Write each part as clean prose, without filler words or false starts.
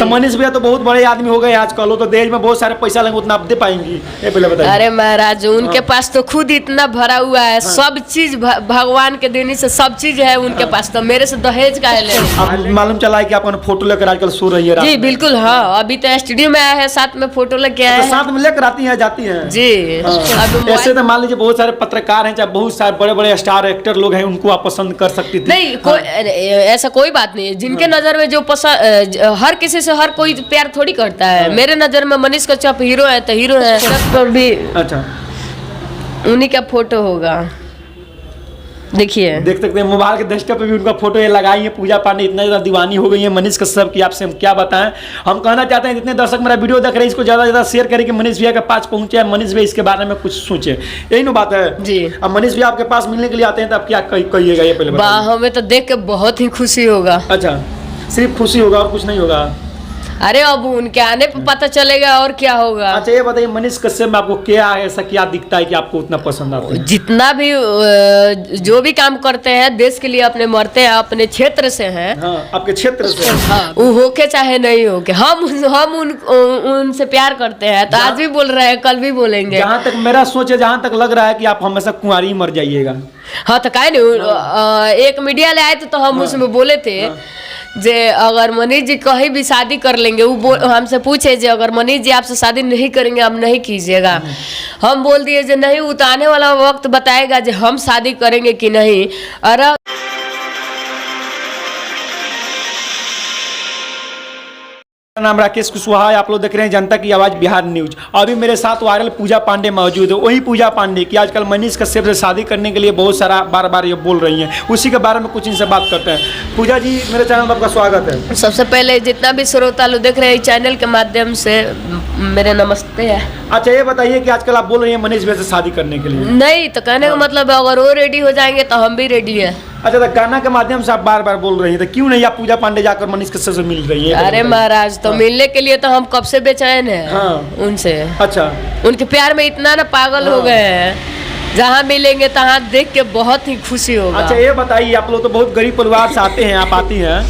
तो मनीष भैया तो बहुत बड़े आदमी हो गए आजकल, वो तो दहेज में बहुत सारे पैसा लेंगे, उतना आप दे पाएंगी? ये पहले बताइए। अरे महाराज उनके पास तो खुद इतना भरा हुआ है, सब चीज भगवान के देने से सब चीज है उनके पास, तो मेरे से दहेज का ले। मालूम चला है कि आप फोटो लेकर आजकल सो रही है? जी बिल्कुल, हाँ अभी तो स्टूडियो में आया है, साथ में फोटो लेके आए हैं। साथ में लेकर आती है जाती है जी। ऐसे तो मान लीजिए बहुत सारे पत्रकार हैं, चाहे बहुत सारे बड़े बड़े स्टार एक्टर लोग हैं, उनको आप पसंद कर सकती थी? नहीं ऐसा कोई बात नहीं है, जिनके नजर में जो पसंद, हर किसी से हर कोई प्यार थोड़ी करता है। मेरे नजर में मनीष कश्यप हीरो है तो हीरो है, पर भी अच्छा उन्हीं का फोटो होगा, देखिए देख सकते हैं मोबाइल के डेस्कटॉप पे भी उनका फोटो ये लगाई है। पूजा पांडे इतना ज़्यादा दीवानी हो गई है मनीष कश्यप की, आपसे हम क्या बताएं। हम कहना चाहते हैं जितने दर्शक मेरा वीडियो देख रहे हैं इसको ज़्यादा से ज़्यादा शेयर करें कि मनीष भैया के पास पहुंचे, मनीष भैया इसके बारे में कुछ सोचे, यही ना बात है जी। अब मनीष भैया आपके पास मिलने के लिए आते हैं तो आप क्या कहिएगा ये पहले बताइए। हमें तो देख के बहुत ही खुशी होगा। अच्छा सिर्फ खुशी होगा और कुछ नहीं होगा? अरे अब उनके आने पर पता चलेगा और क्या होगा। अच्छा ये बताइए मनीष कश्यप में आपको क्या है, ऐसा क्या दिखता है कि आपको उतना पसंद आता है? जितना भी जो भी काम करते हैं देश के लिए अपने मरते हैं, अपने क्षेत्र से हैं। हाँ आपके क्षेत्र से। हाँ वो होके चाहे नहीं होके, हम उनसे प्यार करते हैं, तो आज भी बोल रहे हैं, कल भी बोलेंगे। जहाँ तक मेरा सोच है, जहाँ तक लग रहा है कि आप हमेशा कुंवारी मर जाइएगा। हाँ तो काहे नहीं, एक मीडिया ले आए तो हम उसमें बोले थे जे अगर मनीष जी कहीं भी शादी कर लेंगे, वो हमसे पूछे जे अगर मनीष जी आपसे शादी नहीं करेंगे आप नहीं कीजिएगा। हम बोल दिए जे नहीं, उतारने वाला वक्त बताएगा जे हम शादी करेंगे कि नहीं। और नाम राकेश कुशवाहा है, आप लोग देख रहे हैं जनता की आवाज बिहार न्यूज। अभी मेरे साथ वायरल पूजा पांडे मौजूद है, वही पूजा पांडे की आजकल मनीष कश्यप से शादी करने के लिए बहुत सारा बार बार ये बोल रही हैं, उसी के बारे में कुछ इनसे बात करते हैं। पूजा जी मेरे चैनल पर आपका स्वागत है। सबसे पहले जितना भी श्रोता लोग देख रहे हैं चैनल के माध्यम से मेरे नमस्ते है। अच्छा ये बताइए कि आजकल आप बोल रही हैं मनीष भैया से शादी करने के लिए? नहीं तो कहने का मतलब अगर वो रेडी हो जाएंगे तो हम भी रेडी है। अच्छा तो गाना के माध्यम से आप बार बार बोल रही हैं, तो क्यों नहीं आप पूजा पांडे जाकर मनीष कश्यप से मिल रही है? अरे महाराज तो मिलने के लिए तो हम कब से बेचैन है उनसे। अच्छा उनके प्यार में इतना ना पागल हो गए हैं, जहाँ मिलेंगे तहाँ देख के बहुत ही खुशी होगा। अच्छा ये बताइए आप लोग तो बहुत गरीब परिवार से आते हैं, आप आती हैं,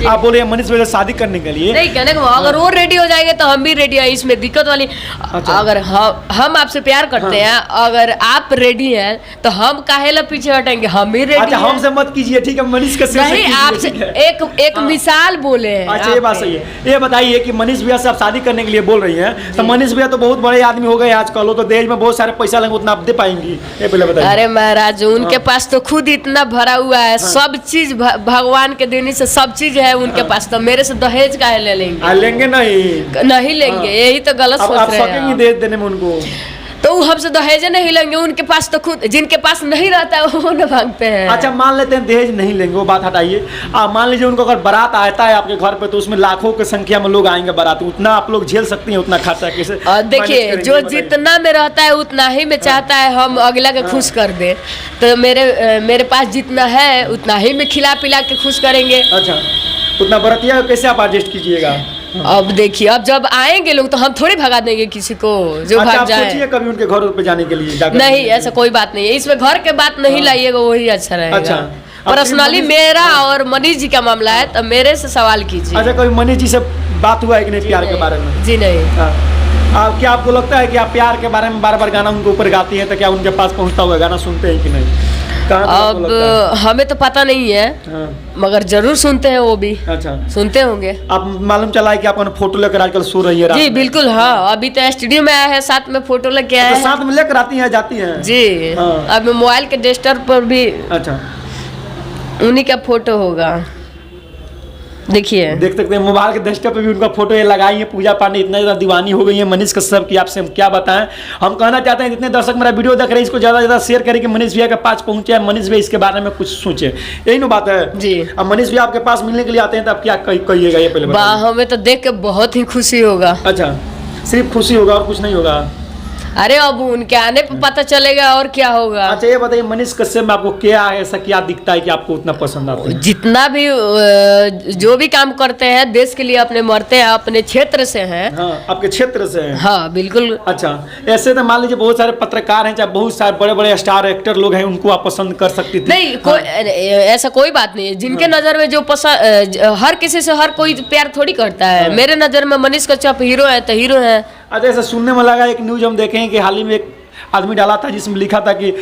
आप बोले मनीष भैया से शादी करने के लिए? नहीं कहने को अगर वो रेडी हो जाएंगे तो हम भी रेडी है, इसमें दिक्कत वाली। अच्छा। अगर हम आपसे प्यार करते हैं, अगर आप रेडी हैं तो हम काहे ला पीछे हटेंगे, हम भी रेडी। अच्छा हमसे मत कीजिए ठीक है, मनीष कश्यप से नहीं आपसे एक मिसाल बोले हैं। अच्छा ये बात सही है। ये बताइए कि मनीष भैया से आप शादी करने के लिए बोल रही हैं, तो मनीष भैया तो बहुत बड़े आदमी हो गए आजकल, वो तो दहेज में बहुत सारे पैसा लेंगे, उतना आप दे पाएंगी? ये पहले बताइए। अरे महाराज उनके पास तो खुद इतना भरा हुआ है, सब चीज भगवान के देने से सब चीज है उनके पास, तो मेरे से दहेज काहे ले लेंगे? लेंगे नहीं लेंगे, यही तो गलत सोच रहे हैं। आप दहेज देने में उनको? तो हमसे दहेज नहीं लेंगे, उनके पास तो खुद, जिनके पास नहीं रहता है वो न मांगते हैं। अच्छा मान लेते हैं दहेज नहीं लेंगे, वो बात हटाइए। मान लीजिए उनको अगर बारात आता है आपके घर पे, तो उसमें लाखों की संख्या में लोग आएंगे बारात, उतना आप लोग झेल सकती हैं? उतना खर्चा कैसे? देखिए जो जितना में रहता है उतना ही में चाहता है हम अगला के खुश कर दे, तो मेरे पास जितना है उतना ही में खिला पिला के खुश करेंगे। अच्छा उतना बरतिया कैसे आप एडजस्ट कीजिएगा? अब देखिए अब जब आएंगे लोग तो हम थोड़ी भगा देंगे किसी को जो भाग जाए। सोचिए कभी उनके घर पे जाने के लिए? नहीं ऐसा कोई बात नहीं है, इसमें घर के बात नहीं लाइएगा, वही अच्छा रहेगा। अच्छा पर्सनली मेरा और मनीष जी का मामला है तो मेरे से सवाल कीजिए। अच्छा कभी मनीष जी से बात हुआ है कि नहीं प्यार के बारे में? जी नहीं। क्या आपको लगता है कि आप प्यार के बारे में बार बार गाना उनके ऊपर गाती हैं, तो क्या उनके पास पहुंचता होगा, गाना सुनते हैं कि नहीं? अब हमें तो पता नहीं है, मगर जरूर सुनते हैं वो भी। अच्छा सुनते होंगे। आप मालूम चला है कि आप फोटो लेकर आजकल सो रही है? जी बिल्कुल, हाँ अभी तो स्टूडियो में आया है, साथ में फोटो लेके आए हैं। साथ में लेकर आती हैं जाती हैं? जी अब मोबाइल के डेस्कटॉप पर भी अच्छा उन्हीं का फोटो होगा, देखिए देख सकते हैं मोबाइल के डेस्कटॉप पे भी उनका फोटो ये लगाई है। पूजा पांडे इतना ज़्यादा दीवानी हो गई है मनीष कश्यप की, आपसे हम क्या बताएं। हम कहना चाहते हैं जितने दर्शक मेरा वीडियो देख रहे हैं इसको ज़्यादा से ज़्यादा शेयर करें कि मनीष भैया के पास पहुंचे, मनीष भैया इसके बारे में कुछ सोचे, यही ना बात है जी। अब मनीष भैया आपके पास मिलने के लिए आते हैं तो आप क्या कहिएगा ये पहले? हमें तो देख के बहुत ही खुशी होगा। अच्छा सिर्फ खुशी होगा और कुछ नहीं होगा? अरे अब उनके आने पे पता चलेगा और क्या होगा। अच्छा ये बताइए, मनीष कश्यप में आपको क्या है, ऐसा क्या दिखता है कि आपको उतना पसंद आता है? जितना भी जो भी काम करते हैं देश के लिए अपने मरते हैं, अपने क्षेत्र से हैं। हाँ, आपके क्षेत्र से हैं। हाँ बिल्कुल। अच्छा, ऐसे तो मान लीजिए बहुत सारे पत्रकार हैं, चाहे बहुत सारे बड़े बड़े स्टार एक्टर लोग हैं, उनको आप पसंद कर सकती थी। नहीं कोई ऐसा कोई बात नहीं है। जिनके नजर में जो पसंद, हर किसी से हर कोई प्यार थोड़ी करता है। मेरे नजर में मनीष कश्यप हीरो है तो हीरो है। अच्छा, ऐसा सुनने में लगा, एक न्यूज हम देखे हैं कि हाल ही में एक आदमी डाला था जिसमें लिखा था कि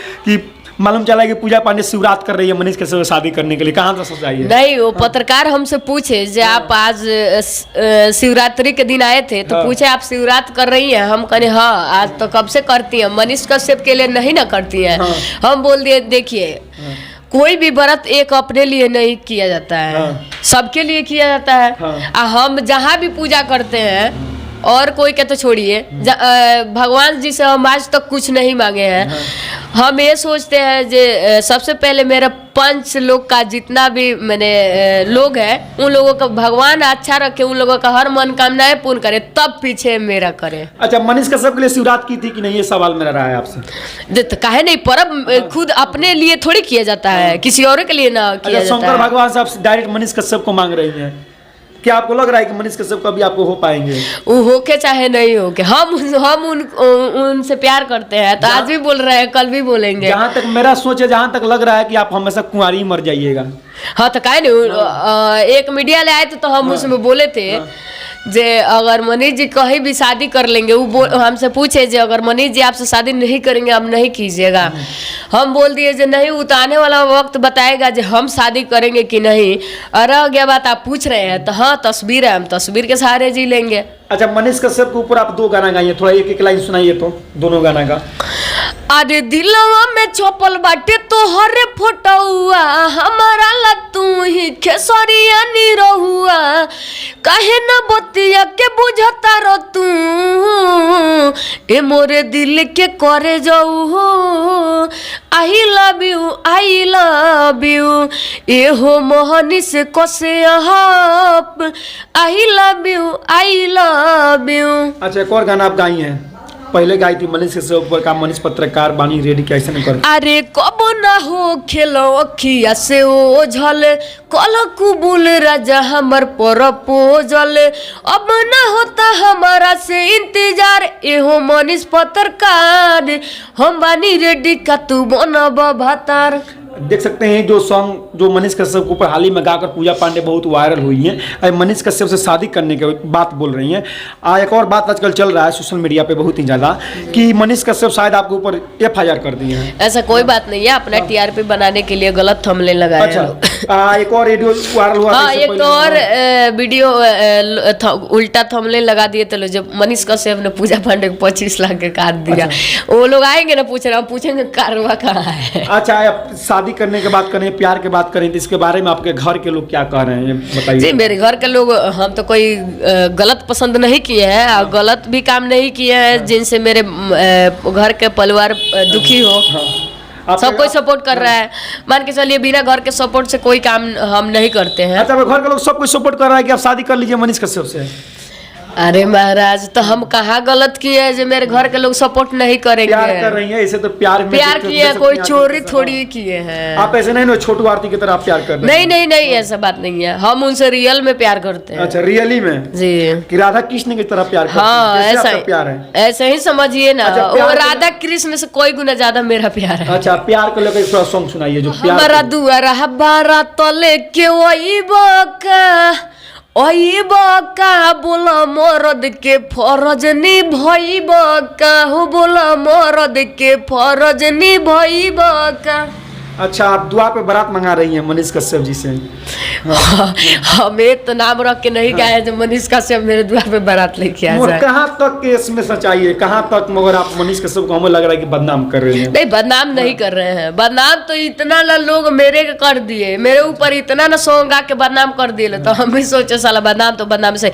मालूम चला कि पूजा पांडे शिवरात कर रही है मनीष कश्यप से शादी करने के लिए। कहाँ से सच्चाई है? नहीं, वो पत्रकार हमसे पूछे जो आप आज शिवरात्रि के दिन आए थे तो पूछे आप शिवरात कर रही हैं? हम कहे हाँ, आज तो कब से करती हैं, मनीष कश्यप के लिए नहीं ना करती हैं। हम बोल दिए देखिए, कोई भी व्रत एक अपने लिए नहीं किया जाता है, सबके लिए किया जाता है। हम जहाँ भी पूजा करते हैं, और कोई के तो छोड़िए, भगवान जी से हम आज तक कुछ नहीं मांगे हैं। हम ये सोचते हैं जे सबसे पहले मेरा पंच लोग का जितना भी मैंने लोग हैं, उन लोगों का भगवान अच्छा रखे, उन लोगों का हर मनोकामनाएं पूर्ण करे, तब पीछे मेरा करे। अच्छा, मनीष कश्यप के लिए शिवरात की थी कि नहीं, ये सवाल मेरा रहा है आपसे। तो काहे नहीं, पर्व खुद अपने लिए थोड़ी किया जाता है, किसी और के लिए ना किया जाता है। शंकर भगवान से आप डायरेक्ट मनीष कश्यप को मांग रही हैं, क्या आपको लग रहा है कि मनीष कश्यप कभी आपको हो पाएंगे? वो होके चाहे नहीं होके, हम उनसे प्यार करते हैं, तो आज भी बोल रहे हैं, कल भी बोलेंगे। जहाँ तक मेरा सोच है, जहाँ तक लग रहा है कि आप हमेशा कुंवारी ही मर जाइएगा। हाँ तो काहे नहीं, एक मीडिया ले आए तो हम उसमें बोले थे जे अगर मनीष जी कहीं भी शादी कर लेंगे, वो हमसे पूछे जे अगर मनीष जी आपसे शादी नहीं करेंगे आप नहीं कीजिएगा। हम बोल दिए जे नहीं, वो तो आने वाला वक्त बताएगा जे हम शादी करेंगे कि नहीं। और रह गया बात आप पूछ रहे हैं, तो हाँ तस्वीर है, हम तस्वीर के सहारे जी लेंगे। अच्छा, मनीष कश्यप के ऊपर आप 2 गाना गाइए, थोड़ा एक एक लाइन सुनाइए तो, दोनों गाना का। अरे दिलवा में छपल बाटे तोहरे फोटोआ, हमारा ला तू ही खेसरिया नी रहुआ, काहे न बतिया के बुझता रो तू, ए मोरे दिल के करे जाऊ हो, I love you I love you, ए हो मोहनी से कसे आप, I love you I love you. अच्छा, एक और गाना आप गाई हैं, पहले गाई थी मनीष कश्यप ऊपर का, मनीष पत्रकार बानी रेडी कैसे नहीं कर। अरे कब ना हो खेलो अखिया से ओ झल, कल कुबुल राजा हमर प्रपोजल, अब ना होता हमारा से इंतजार, एहो मनीष पत्रकार, हम बानी रेडी का तू बनब भातार। देख सकते हैं जो सॉन्ग जो मनीष कश्यप के ऊपर हाल ही में गाकर पूजा पांडे बहुत वायरल हुई हैं, मनीष कश्यप से शादी करने की बात बोल रही हैं। एक और बात आजकल चल रहा है सोशल मीडिया पे बहुत ही ज़्यादा, कि मनीष कश्यप शायद आपके ऊपर FIR कर दिए हैं। ऐसा कोई बात नहीं है, अपना TRP बनाने के लिए गलत थंबनेल लगाया। अच्छा, एक और वीडियो वायरल हुआ। हाँ, एक तो और वीडियो उल्टा थंबनेल लगा दिए थे, जब मनीष कश्यप ने पूजा पांडे को 25 लाख के काट दिया। वो लोग आएंगे ना पूछ रहे, हम पूछेंगे कारवा कहाँ है। अच्छा, शादी करने के बात करें, प्यार के बात करें, तो इसके बारे में आपके घर के लोग क्या कह रहे हैं बताइए। जी, मेरे घर के लोग, हम तो कोई गलत पसंद नहीं किए हैं और गलत भी काम नहीं किए हैं जिनसे मेरे घर के परिवार दुखी हो। सब कोई सपोर्ट कर रहा है, मान के चलिए बिना घर के सपोर्ट से कोई काम हम नहीं करते हैं। अच्छा, घर के लोग सब कुछ सपोर्ट कर रहा है कि आप शादी कर लीजिए मनीष कश्यप से। अरे महाराज, तो हम कहाँ गलत किए हैं जो मेरे घर के लोग सपोर्ट नहीं करेंगे। प्यार कर रही हैं, इसे तो प्यार किए हैं, कोई चोरी थोड़ी किए हैं। आप ऐसे नहीं ना छोटू आरती की तरह आप प्यार कर रहे हैं। नहीं, ऐसा बात नहीं है, हम उनसे रियल में प्यार करते हैं। अच्छा, रियली में जी, कि राधा कृष्ण की तरह प्यार करते हैं। हाँ, ऐसा प्यार है, ऐसे ही समझिए ना। वो राधा कृष्ण से कोई गुना ज्यादा मेरा प्यार है। अच्छा, प्यार को लेकर थोड़ा सॉन्ग सुनाइए जो प्यार। हमारा दुआरा हबारा तले के वही का बोला मरद के फरज निभइब का, हो बोला मरद के फरज निभइब का। अच्छा, आप दुआ पे बारात मंगा रही हैं मनीष कश्यप जी से। हमें तो नाम रख के नहीं गाया जो मनीष कश्यप मेरे दुआ पे बारात लेके आ जाए। कहाँ तक के इसमें सच्चाई है, कहाँ तक मगर आप मनीष कश्यप को हमें लग रहा है कि बदनाम कर रहे हैं। नहीं, बदनाम नहीं कर रहे हैं, बदनाम तो इतना ना लोग मेरे कर दिए, मेरे ऊपर इतना ना सॉन्ग गा के बदनाम कर दिए, तो हम भी सोचे साला बदनाम तो बदनाम से